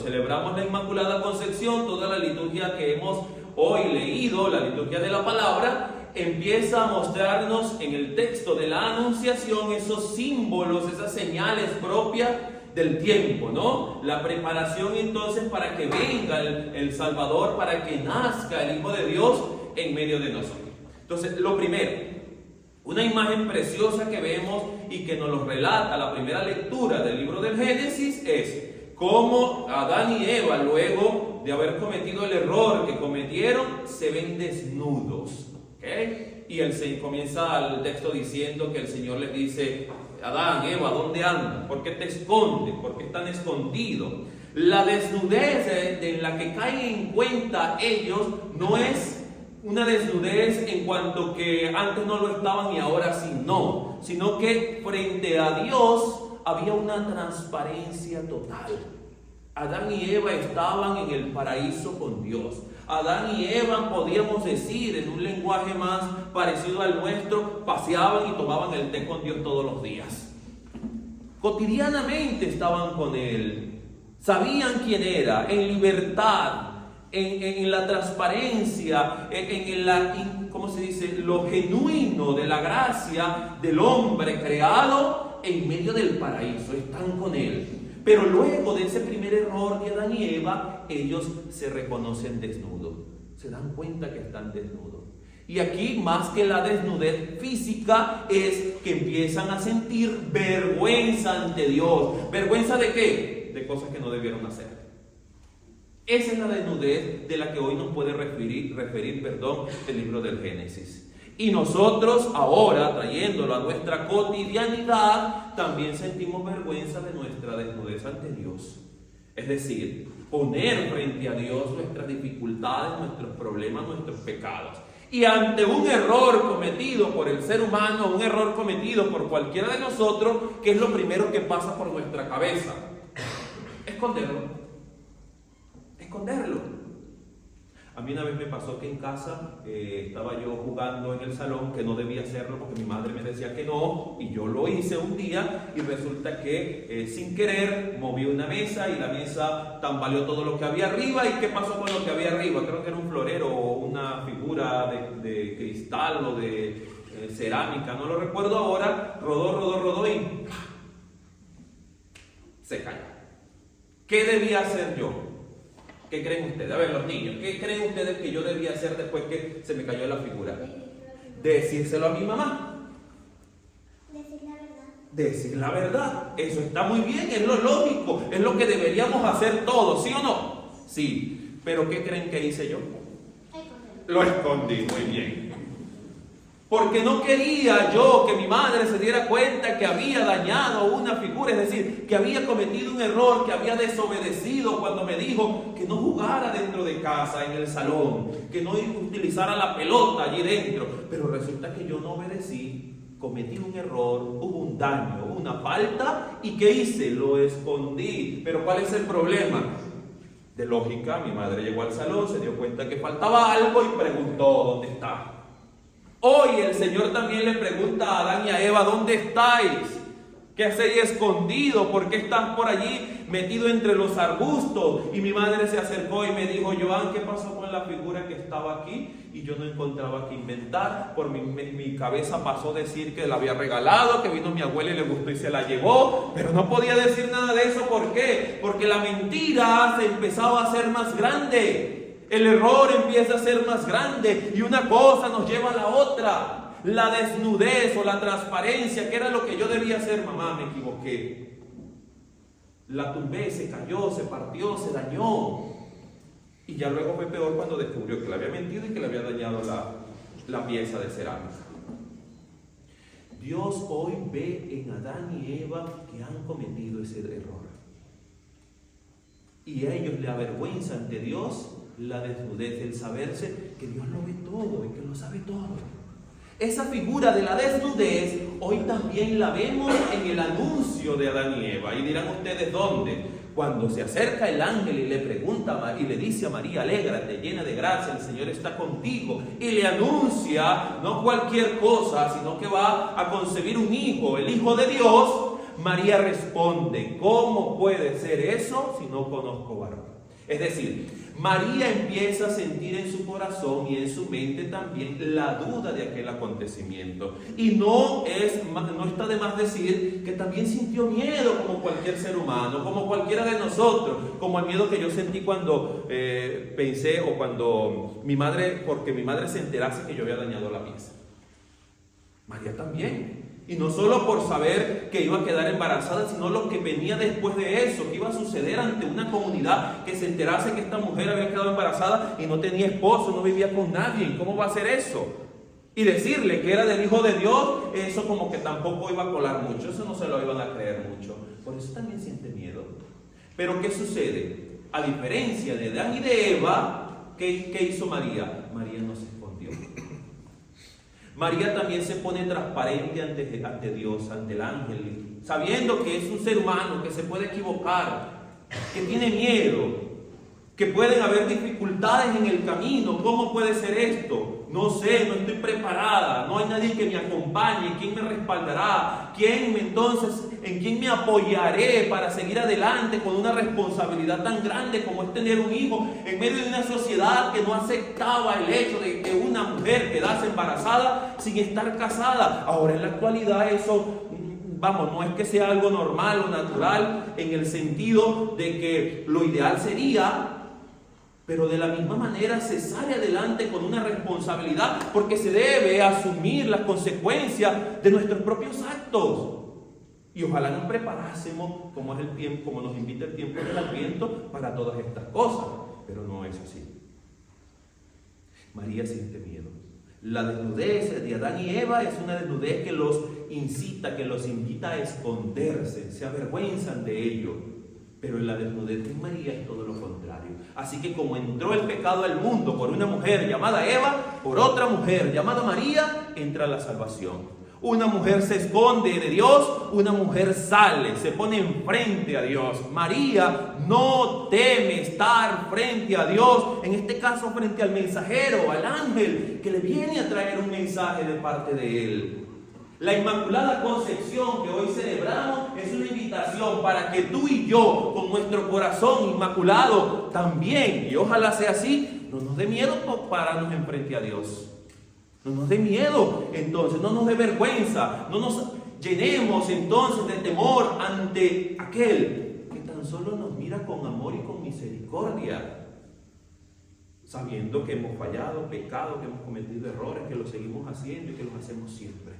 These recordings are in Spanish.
celebramos la Inmaculada Concepción, toda la liturgia que hemos hoy leído, la liturgia de la palabra, empieza a mostrarnos en el texto de la Anunciación esos símbolos, esas señales propias del tiempo, ¿no? La preparación entonces para que venga el Salvador, para que nazca el Hijo de Dios en medio de nosotros. Entonces, lo primero, una imagen preciosa que vemos y que nos lo relata la primera lectura del libro del Génesis es cómo Adán y Eva, luego de haber cometido el error que cometieron, se ven desnudos. ¿Okay? Y comienza el texto diciendo que el Señor les dice: Adán, Eva, ¿dónde andan? ¿Por qué te escondes? ¿Por qué están escondidos? La desnudez en la que caen en cuenta ellos no es una desnudez en cuanto que antes no lo estaban y ahora sí no, sino que frente a Dios había una transparencia total. Adán y Eva estaban en el paraíso con Dios. Adán y Eva, podíamos decir en un lenguaje más parecido al nuestro, paseaban y tomaban el té con Dios todos los días. Cotidianamente estaban con Él. Sabían quién era, en libertad, en la transparencia, ¿cómo se dice? Lo genuino de la gracia del hombre creado en medio del paraíso. Están con Él. Pero luego de ese primer error de Adán y Eva, ellos se reconocen desnudos. Se dan cuenta que están desnudos. Y aquí, más que la desnudez física, es que empiezan a sentir vergüenza ante Dios. ¿Vergüenza de qué? De cosas que no debieron hacer. Esa es la desnudez de la que hoy nos puede referir, el libro del Génesis. Y nosotros ahora, trayéndolo a nuestra cotidianidad, también sentimos vergüenza de nuestra desnudez ante Dios. Es decir, poner frente a Dios nuestras dificultades, nuestros problemas, nuestros pecados. Y ante un error cometido por el ser humano, un error cometido por cualquiera de nosotros, ¿qué es lo primero que pasa por nuestra cabeza? Esconderlo. Esconderlo. A mí una vez me pasó que en casa estaba yo jugando en el salón, que no debía hacerlo porque mi madre me decía que no, y yo lo hice un día y resulta que sin querer moví una mesa y la mesa tambaleó todo lo que había arriba. ¿Y qué pasó con lo que había arriba? Creo que era un florero o una figura de cristal o de cerámica, no lo recuerdo ahora. Rodó y se cayó. ¿Qué debía hacer yo? ¿Qué creen ustedes? A ver, los niños, ¿qué creen ustedes que yo debía hacer después que se me cayó la figura? Decírselo a mi mamá. Decir la verdad. Decir la verdad. Eso está muy bien, es lo lógico, es lo que deberíamos hacer todos, ¿sí o no? Sí, pero ¿qué creen que hice yo? Lo escondí, muy bien. Porque no quería yo que mi madre se diera cuenta que había dañado una figura, es decir, que había cometido un error, que había desobedecido cuando me dijo que no jugara dentro de casa, en el salón, que no utilizara la pelota allí dentro. Pero resulta que yo no obedecí, cometí un error, hubo un daño, una falta, ¿y qué hice? Lo escondí. Pero ¿cuál es el problema? De lógica, mi madre llegó al salón, se dio cuenta que faltaba algo y preguntó: ¿dónde está? Hoy el Señor también le pregunta a Adán y a Eva: ¿dónde estáis? ¿Qué hacéis escondido? ¿Por qué estás por allí metido entre los arbustos? Y mi madre se acercó y me dijo: Joan, ¿qué pasó con la figura que estaba aquí? Y yo no encontraba qué inventar. Por mi cabeza pasó decir que la había regalado, que vino mi abuela y le gustó y se la llevó. Pero no podía decir nada de eso. ¿Por qué? Porque la mentira se empezaba a hacer más grande. El error empieza a ser más grande y una cosa nos lleva a la otra. La desnudez o la transparencia, que era lo que yo debía hacer. Mamá, me equivoqué. La tumbé, se cayó, se partió, se dañó. Y ya luego fue peor cuando descubrió que le había mentido y que le había dañado la pieza de cerámica. Dios hoy ve en Adán y Eva que han cometido ese error. Y a ellos le avergüenza ante Dios la desnudez, el saberse que Dios lo ve todo y que lo sabe todo. Esa figura de la desnudez hoy también la vemos en el anuncio de Adán y Eva. Y dirán ustedes: ¿dónde? Cuando se acerca el ángel y le pregunta y le dice a María: alégrate, llena de gracia, el Señor está contigo. Y le anuncia no cualquier cosa, sino que va a concebir un hijo, el Hijo de Dios. María responde, ¿cómo puede ser eso si no conozco varón? Es decir, María empieza a sentir en su corazón y en su mente también la duda de aquel acontecimiento. Y no está de más decir que también sintió miedo como cualquier ser humano, como cualquiera de nosotros, como el miedo que yo sentí cuando pensé o cuando porque mi madre se enterase que yo había dañado la pieza. María también. Y no solo por saber que iba a quedar embarazada, sino lo que venía después de eso, que iba a suceder ante una comunidad que se enterase que esta mujer había quedado embarazada y no tenía esposo, no vivía con nadie. ¿Cómo va a ser eso? Y decirle que era del Hijo de Dios, eso como que tampoco iba a colar mucho, eso no se lo iban a creer mucho. Por eso también siente miedo. Pero ¿qué sucede? A diferencia de Adán y de Eva, ¿qué hizo María? María no se escondió. María también se pone transparente ante Dios, ante el ángel, sabiendo que es un ser humano, que se puede equivocar, que tiene miedo, que pueden haber dificultades en el camino. ¿Cómo puede ser esto? No sé, no estoy preparada, no hay nadie que me acompañe, ¿quién me respaldará? ¿En quién me apoyaré para seguir adelante con una responsabilidad tan grande como es tener un hijo en medio de una sociedad que no aceptaba el hecho de que una mujer quedase embarazada sin estar casada? Ahora en la actualidad eso, no es que sea algo normal o natural en el sentido de que lo ideal sería, pero de la misma manera se sale adelante con una responsabilidad porque se debe asumir las consecuencias de nuestros propios actos. Y ojalá nos preparásemos, como es el tiempo, como nos invita el tiempo del Adviento, para todas estas cosas. Pero no es así. María siente miedo. La desnudez de Adán y Eva es una desnudez que los incita, que los invita a esconderse, se avergüenzan de ello. Pero en la desnudez de María es todo lo contrario. Así que como entró el pecado al mundo por una mujer llamada Eva, por otra mujer llamada María, entra la salvación. Una mujer se esconde de Dios, una mujer sale, se pone enfrente a Dios. María no teme estar frente a Dios, en este caso frente al mensajero, al ángel, que le viene a traer un mensaje de parte de él. La Inmaculada Concepción que hoy celebramos es una invitación para que tú y yo, con nuestro corazón inmaculado también, y ojalá sea así, no nos dé miedo pararnos enfrente a Dios. No nos dé miedo, entonces, no nos dé vergüenza, no nos llenemos entonces de temor ante aquel que tan solo nos mira con amor y con misericordia, sabiendo que hemos fallado, pecado, que hemos cometido errores, que lo seguimos haciendo y que los hacemos siempre.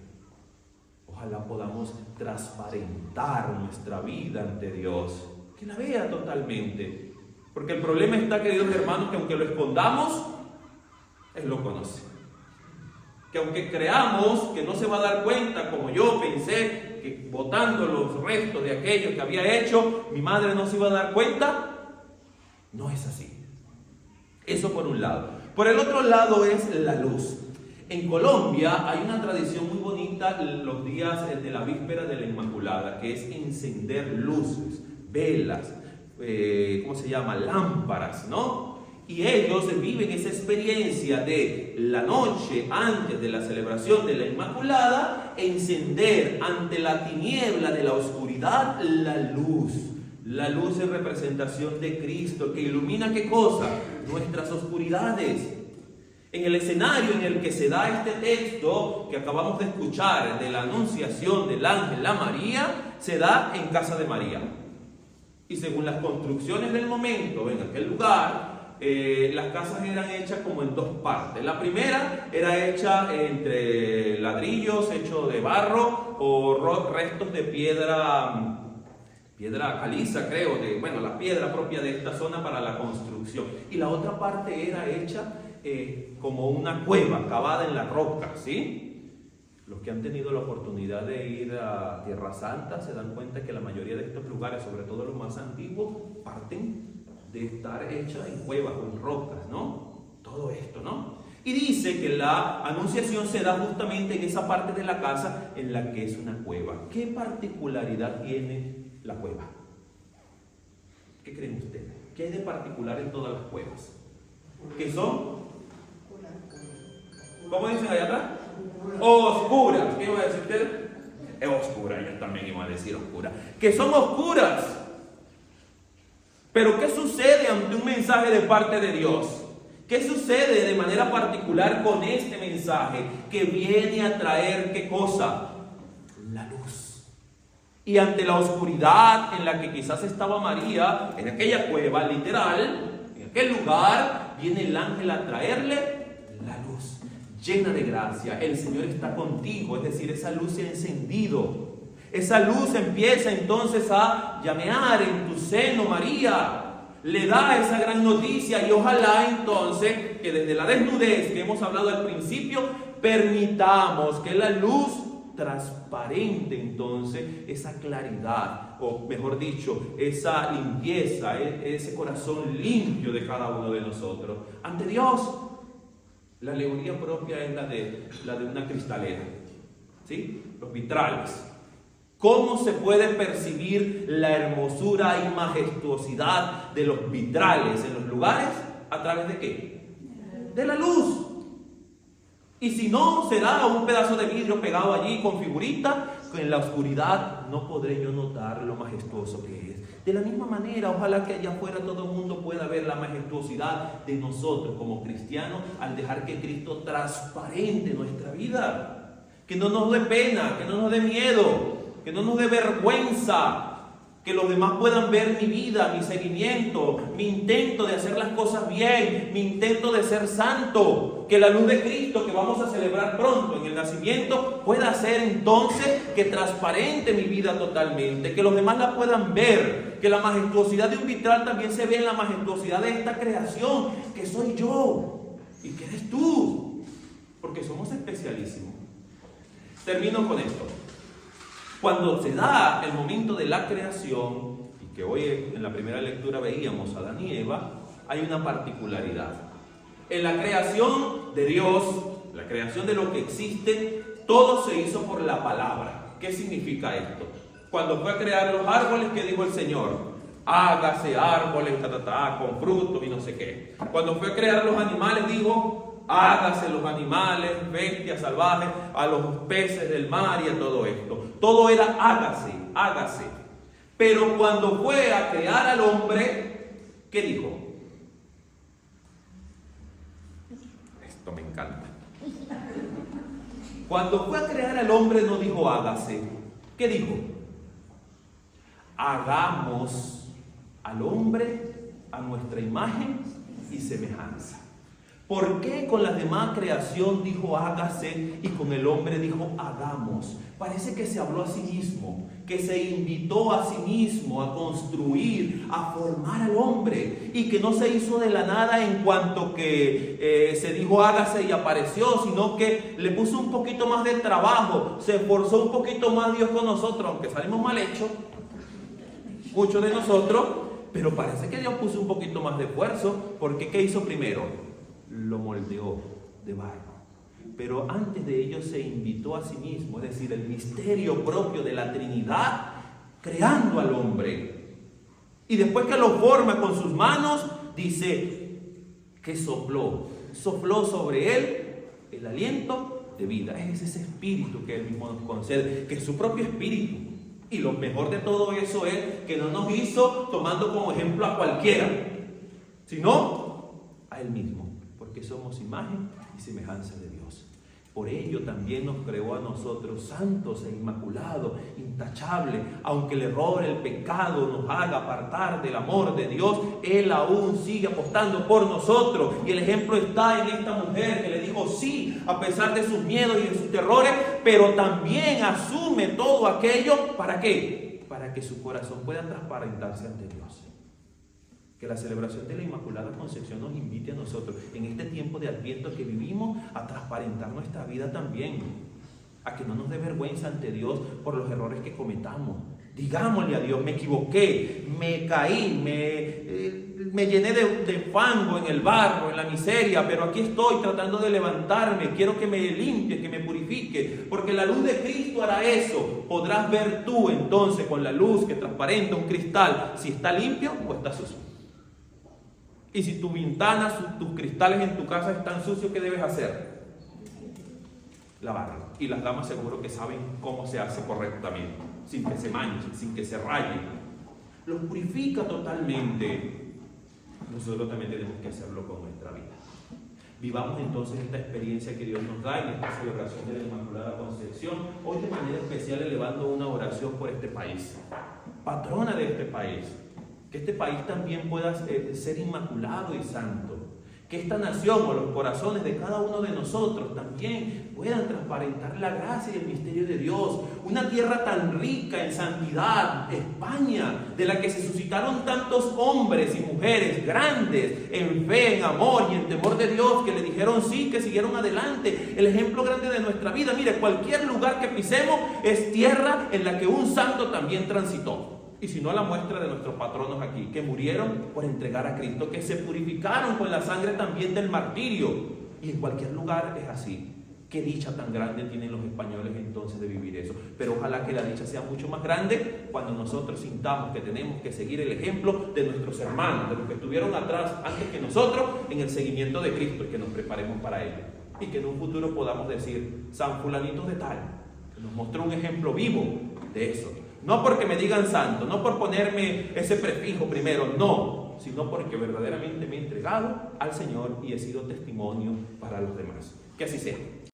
Ojalá podamos transparentar nuestra vida ante Dios, que la vea totalmente. Porque el problema está, queridos hermanos, que aunque lo escondamos, Él lo conoce. Que aunque creamos que no se va a dar cuenta, como yo pensé, que botando los restos de aquello que había hecho, mi madre no se iba a dar cuenta, no es así. Eso por un lado. Por el otro lado es la luz. En Colombia hay una tradición muy bonita los días de la víspera de la Inmaculada, que es encender luces, velas, lámparas, ¿no? Y ellos viven esa experiencia de la noche antes de la celebración de la Inmaculada, encender ante la tiniebla de la oscuridad la luz. La luz es representación de Cristo, que ilumina ¿qué cosa? Nuestras oscuridades. En el escenario en el que se da este texto que acabamos de escuchar de la anunciación del ángel a María, se da en casa de María. Y según las construcciones del momento, en aquel lugar, las casas eran hechas como en dos partes. La primera era hecha entre ladrillos, hecho de barro o restos de piedra caliza, creo, la piedra propia de esta zona para la construcción. Y la otra parte era hecha como una cueva cavada en la roca, ¿sí? Los que han tenido la oportunidad de ir a Tierra Santa se dan cuenta que la mayoría de estos lugares, sobre todo los más antiguos, parten de estar hechas en cuevas o en rocas, ¿no? Todo esto, ¿no? Y dice que la anunciación se da justamente en esa parte de la casa en la que es una cueva. ¿Qué particularidad tiene la cueva? ¿Qué creen ustedes? ¿Qué hay de particular en todas las cuevas? ¿Qué son? ¿Cómo dicen allá atrás? Oscuras. ¿Qué iba a decir usted? Es oscura, yo también iba a decir oscura. Que son oscuras. Pero ¿qué sucede ante un mensaje de parte de Dios? ¿Qué sucede de manera particular con este mensaje que viene a traer qué cosa? La luz. Y ante la oscuridad en la que quizás estaba María, en aquella cueva literal, en aquel lugar, viene el ángel a traerle la luz. Llena de gracia, el Señor está contigo, es decir, esa luz se ha encendido. Esa luz empieza entonces a llamear en tu seno, María. Le da esa gran noticia y ojalá entonces que desde la desnudez que hemos hablado al principio, permitamos que la luz transparente entonces esa claridad, o mejor dicho, esa limpieza, ese corazón limpio de cada uno de nosotros. Ante Dios, la alegoría propia es la de una cristalera, ¿sí? Los vitrales. ¿Cómo se puede percibir la hermosura y majestuosidad de los vitrales en los lugares? ¿A través de qué? De la luz. Y si no, será un pedazo de vidrio pegado allí con figurita, que en la oscuridad no podré yo notar lo majestuoso que es. De la misma manera, ojalá que allá afuera todo el mundo pueda ver la majestuosidad de nosotros como cristianos al dejar que Cristo transparente nuestra vida. Que no nos dé pena, que no nos dé miedo, que no nos dé vergüenza, que los demás puedan ver mi vida, mi seguimiento, mi intento de hacer las cosas bien, mi intento de ser santo, que la luz de Cristo que vamos a celebrar pronto en el nacimiento pueda hacer entonces que transparente mi vida totalmente, que los demás la puedan ver, que la majestuosidad de un vitral también se ve en la majestuosidad de esta creación, que soy yo y que eres tú, porque somos especialísimos. Termino con esto. Cuando se da el momento de la creación, y que hoy en la primera lectura veíamos a Adán y Eva, hay una particularidad. En la creación de Dios, la creación de lo que existe, todo se hizo por la palabra. ¿Qué significa esto? Cuando fue a crear los árboles, ¿qué dijo el Señor? Hágase árboles, con frutos y no sé qué. Cuando fue a crear los animales, dijo, hágase los animales, bestias salvajes, a los peces del mar y a todo esto. Todo era hágase, hágase. Pero cuando fue a crear al hombre, ¿qué dijo? Esto me encanta. Cuando fue a crear al hombre no dijo hágase. ¿Qué dijo? Hagamos al hombre a nuestra imagen y semejanza. ¿Por qué con la demás creación dijo hágase y con el hombre dijo hagamos? Parece que se habló a sí mismo, que se invitó a sí mismo a construir, a formar al hombre, y que no se hizo de la nada en cuanto que se dijo hágase y apareció, sino que le puso un poquito más de trabajo, se esforzó un poquito más Dios con nosotros, aunque salimos mal hechos, muchos de nosotros, pero parece que Dios puso un poquito más de esfuerzo, porque ¿qué hizo primero? Lo moldeó de barro. Pero antes de ello se invitó a sí mismo, es decir, el misterio propio de la Trinidad, creando al hombre. Y después que lo forma con sus manos, dice que sopló sobre él el aliento de vida. Es ese espíritu que él mismo nos concede, que es su propio espíritu. Y lo mejor de todo eso es que no nos hizo tomando como ejemplo a cualquiera, sino a él mismo. Porque somos imagen y semejanza de Dios. Por ello también nos creó a nosotros santos e inmaculados, intachables. Aunque el error, el pecado nos haga apartar del amor de Dios, Él aún sigue apostando por nosotros. Y el ejemplo está en esta mujer que le dijo sí, a pesar de sus miedos y de sus terrores, pero también asume todo aquello. ¿Para qué? Para que su corazón pueda transparentarse ante Dios. Que la celebración de la Inmaculada Concepción nos invite a nosotros, en este tiempo de Adviento que vivimos, a transparentar nuestra vida también, a que no nos dé vergüenza ante Dios por los errores que cometamos. Digámosle a Dios, me equivoqué, me caí, me llené de fango en el barro, en la miseria, pero aquí estoy tratando de levantarme, quiero que me limpie, que me purifique, porque la luz de Cristo hará eso. Podrás ver tú entonces con la luz que transparenta un cristal si está limpio o está sucio. Y si tus ventanas, tus cristales en tu casa están sucios, ¿qué debes hacer? lavarlo. Y las damas seguro que saben cómo se hace correctamente, sin que se manche, sin que se raye. Los purifica totalmente. Nosotros también tenemos que hacerlo con nuestra vida. Vivamos entonces esta experiencia que Dios nos da en esta celebración de la Inmaculada Concepción, hoy de manera especial elevando una oración por este país, patrona de este país, que este país también pueda ser inmaculado y santo, que esta nación o los corazones de cada uno de nosotros también puedan transparentar la gracia y el misterio de Dios. Una tierra tan rica en santidad, España, de la que se suscitaron tantos hombres y mujeres grandes en fe, en amor y en temor de Dios, que le dijeron sí, que siguieron adelante. El ejemplo grande de nuestra vida, mire, cualquier lugar que pisemos es tierra en la que un santo también transitó. Y si no, la muestra de nuestros patronos aquí, que murieron por entregar a Cristo, que se purificaron con la sangre también del martirio. Y en cualquier lugar es así. Qué dicha tan grande tienen los españoles entonces de vivir eso. Pero ojalá que la dicha sea mucho más grande cuando nosotros sintamos que tenemos que seguir el ejemplo de nuestros hermanos, de los que estuvieron atrás antes que nosotros en el seguimiento de Cristo, y que nos preparemos para ello. Y que en un futuro podamos decir, San Fulanito de tal, que nos mostró un ejemplo vivo de eso. No porque me digan santo, no por ponerme ese prefijo primero, no, sino porque verdaderamente me he entregado al Señor y he sido testimonio para los demás. Que así sea.